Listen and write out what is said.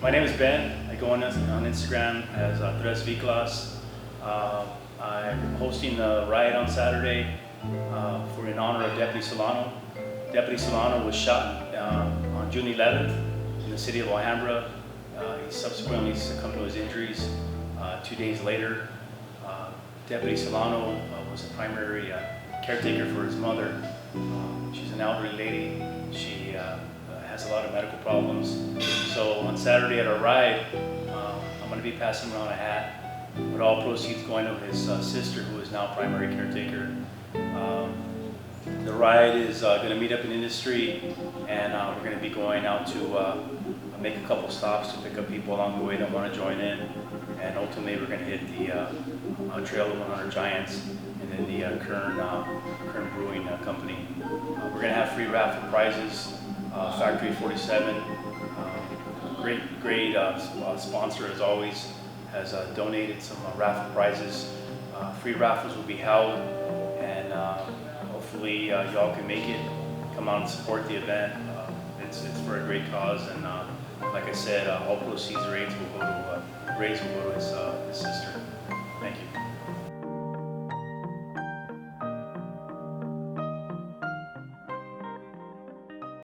My name is Ben. I go on Instagram as Tres Viclas. I'm hosting the riot on Saturday in honor of Deputy Solano. Deputy Solano was shot on June 11th in the city of Alhambra. He subsequently succumbed to his injuries 2 days later. Deputy Solano was the primary caretaker for his mother. She's an elderly lady. She has a lot of medical problems. So on Saturday at our ride, I'm going to be passing around a hat with all proceeds going to his sister, who is now primary caretaker. The ride is going to meet up in Industry, and we're going to be going out to make a couple stops to pick up people along the way that want to join in. And ultimately, we're going to hit the Trail of 100 Giants and then the Kern Brewing Company. We're going to have free raffle prizes. Factory 47, great sponsor as always, has donated some raffle prizes. Free raffles will be held, and hopefully y'all can make it. Come out and support the event. It's for a great cause, and like I said, all proceeds will go to his sister. Thank you.